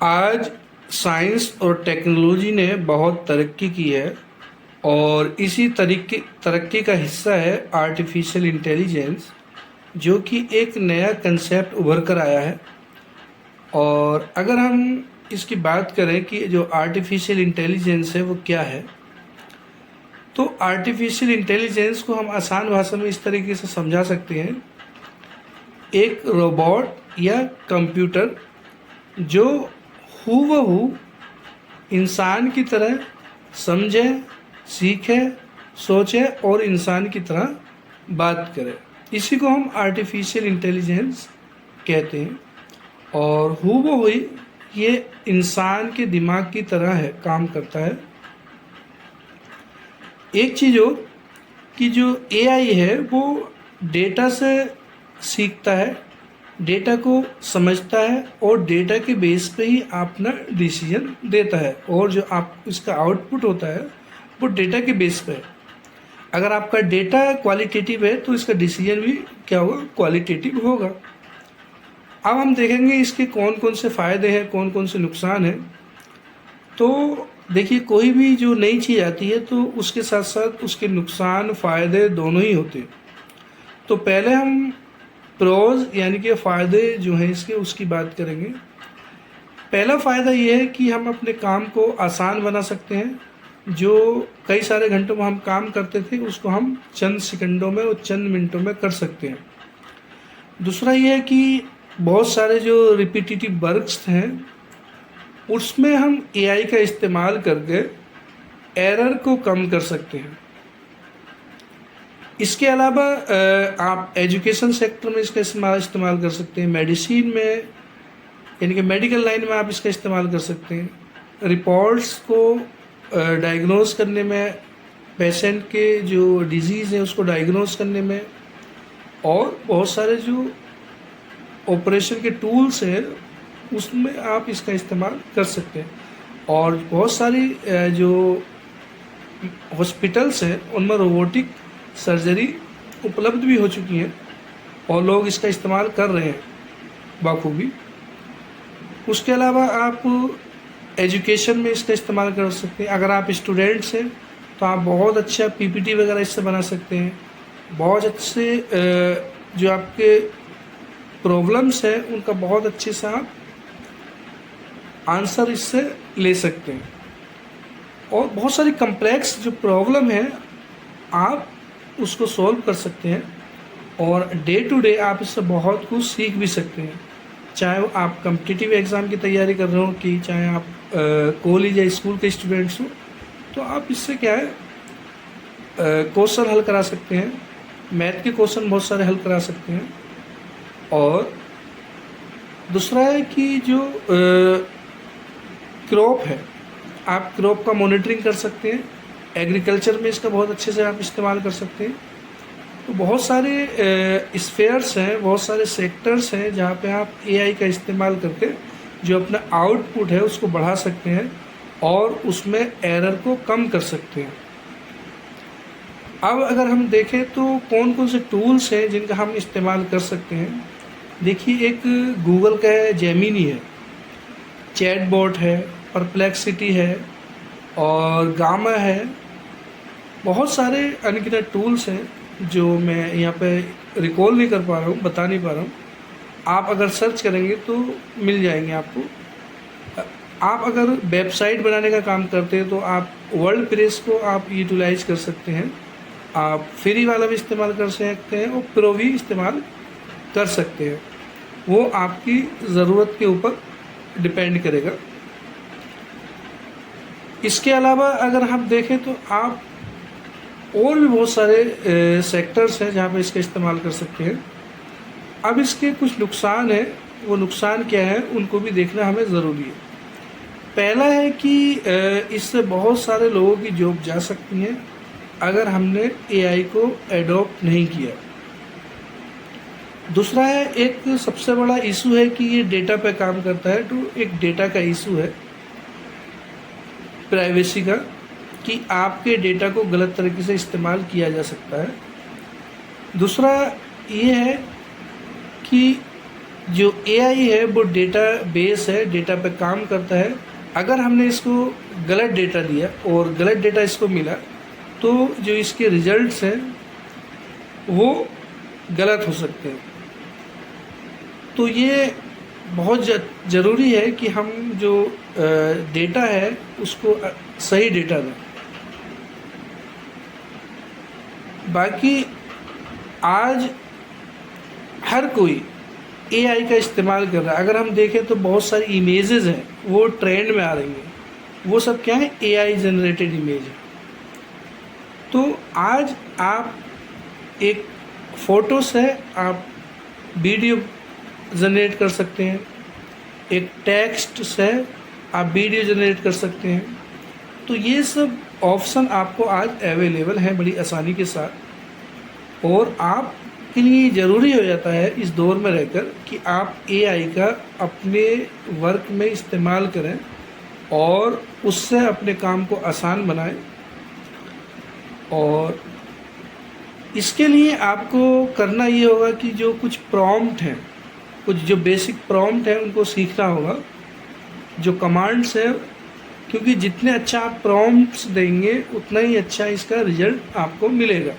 आज साइंस और टेक्नोलॉजी ने बहुत तरक्की की है और इसी तरक्की का हिस्सा है आर्टिफिशियल इंटेलिजेंस, जो कि एक नया कंसेप्ट उभर कर आया है। और अगर हम इसकी बात करें कि जो आर्टिफिशियल इंटेलिजेंस है वो क्या है, तो आर्टिफिशियल इंटेलिजेंस को हम आसान भाषा में इस तरीके से समझा सकते हैं। एक रोबोट या कंप्यूटर जो हूबहू इंसान की तरह समझे, सीखे, सोचे और इंसान की तरह बात करे, इसी को हम आर्टिफिशियल इंटेलिजेंस कहते हैं। और हूबहू ये इंसान के दिमाग की तरह है, काम करता है। एक चीज़ हो कि जो एआई है वो डेटा से सीखता है, डेटा को समझता है और डेटा के बेस पे ही अपना डिसीजन देता है, और जो आप इसका आउटपुट होता है वो डेटा के बेस पे है। अगर आपका डेटा क्वालिटेटिव है तो इसका डिसीजन भी क्या होगा, क्वालिटेटिव होगा। अब हम देखेंगे इसके कौन कौन से फ़ायदे हैं, कौन कौन से नुकसान हैं। तो देखिए, कोई भी जो नई चीज़ आती है तो उसके साथ साथ उसके नुकसान फ़ायदे दोनों ही होते हैं। तो पहले हम प्रोज यानी कि फ़ायदे जो हैं इसके, उसकी बात करेंगे। पहला फ़ायदा ये है कि हम अपने काम को आसान बना सकते हैं। जो कई सारे घंटों में हम काम करते थे उसको हम चंद सेकंडों में और चंद मिनटों में कर सकते हैं। दूसरा ये है कि बहुत सारे जो रिपीटिटिव वर्क्स हैं उसमें हम एआई का इस्तेमाल करके एरर को कम कर सकते हैं। इसके अलावा आप एजुकेशन सेक्टर में इसका इस्तेमाल कर सकते हैं, मेडिसिन में यानी कि मेडिकल लाइन में आप इसका इस्तेमाल कर सकते हैं, रिपोर्ट्स को डायग्नोस करने में, पेशेंट के जो डिजीज़ है उसको डायग्नोस करने में, और बहुत सारे जो ऑपरेशन के टूल्स हैं उसमें आप इसका इस्तेमाल कर सकते हैं। और बहुत सारी जो हॉस्पिटल्स हैं उनमें रोबोटिक सर्जरी उपलब्ध भी हो चुकी हैं और लोग इसका इस्तेमाल कर रहे हैं बखूबी। उसके अलावा आप एजुकेशन में इसका इस्तेमाल कर सकते हैं। अगर आप स्टूडेंट्स हैं तो आप बहुत अच्छा पीपीटी वगैरह इससे बना सकते हैं। बहुत अच्छे जो आपके प्रॉब्लम्स हैं उनका बहुत अच्छे से आप आंसर इससे ले सकते हैं। और बहुत सारी कम्प्लेक्स जो प्रॉब्लम है आप उसको सॉल्व कर सकते हैं, और डे टू डे आप इससे बहुत कुछ सीख भी सकते हैं। चाहे वो आप कम्पिटिटिव एग्ज़ाम की तैयारी कर रहे हो कि चाहे आप कॉलेज या स्कूल के स्टूडेंट्स हो, तो आप इससे क्या है क्वेश्चन हल करा सकते हैं, मैथ के क्वेश्चन बहुत सारे हल करा सकते हैं। और दूसरा है कि जो क्रॉप है, आप क्रॉप का मॉनिटरिंग कर सकते हैं। एग्रीकल्चर में इसका बहुत अच्छे से आप इस्तेमाल कर सकते हैं। तो बहुत सारे स्फेयर्स हैं, बहुत सारे सेक्टर्स हैं जहाँ पे आप एआई का इस्तेमाल करके जो अपना आउटपुट है उसको बढ़ा सकते हैं और उसमें एरर को कम कर सकते हैं। अब अगर हम देखें तो कौन कौन से टूल्स हैं जिनका हम इस्तेमाल कर सकते हैं। देखिए, एक गूगल का है, जेमिनी है, चैटबॉट है, परप्लेक्सिटी है और गामा है। बहुत सारे अनगिनत टूल्स हैं जो मैं यहाँ पे रिकॉल नहीं कर पा रहा हूँ, बता नहीं पा रहा हूँ। आप अगर सर्च करेंगे तो मिल जाएंगे आपको। आप अगर वेबसाइट बनाने का काम करते हैं तो आप वर्ल्ड प्रेस को आप यूटिलाइज कर सकते हैं। आप फ्री वाला भी इस्तेमाल कर सकते हैं और प्रो भी इस्तेमाल कर सकते हैं, वो आपकी ज़रूरत के ऊपर डिपेंड करेगा। इसके अलावा अगर हम देखें तो आप और भी बहुत सारे सेक्टर्स हैं जहाँ पे इसका इस्तेमाल कर सकते हैं। अब इसके कुछ नुकसान हैं, वो नुकसान क्या है उनको भी देखना हमें ज़रूरी है। पहला है कि इससे बहुत सारे लोगों की जॉब जा सकती हैं अगर हमने एआई को एडॉप्ट नहीं किया। दूसरा है, एक सबसे बड़ा इशू है कि ये डेटा पे काम करता है, तो एक डेटा का इशू है, प्राइवेसी का, कि आपके डेटा को गलत तरीके से इस्तेमाल किया जा सकता है। दूसरा ये है कि जो एआई है वो डेटा बेस है, डेटा पे काम करता है। अगर हमने इसको गलत डेटा दिया और गलत डेटा इसको मिला तो जो इसके रिजल्ट्स हैं वो गलत हो सकते हैं। तो ये बहुत ज़रूरी है कि हम जो डेटा है उसको सही डेटा दें। बाकी आज हर कोई एआई का इस्तेमाल कर रहा है। अगर हम देखें तो बहुत सारी इमेजेस हैं वो ट्रेंड में आ रही हैं, वो सब क्या है, एआई जनरेटेड इमेज है। तो आज आप एक फ़ोटो से आप वीडियो जनरेट कर सकते हैं, एक टेक्स्ट से आप वीडियो जनरेट कर सकते हैं। तो ये सब ऑप्शन आपको आज अवेलेबल हैं बड़ी आसानी के साथ, और आप के लिए ज़रूरी हो जाता है इस दौर में रहकर कि आप एआई का अपने वर्क में इस्तेमाल करें और उससे अपने काम को आसान बनाएं। और इसके लिए आपको करना ये होगा कि जो कुछ प्रॉम्प्ट हैं, कुछ जो बेसिक प्रॉम्प्ट हैं उनको सीखना होगा, जो कमांड्स है, क्योंकि जितने अच्छा आप प्रॉम्प्ट्स देंगे उतना ही अच्छा इसका रिजल्ट आपको मिलेगा।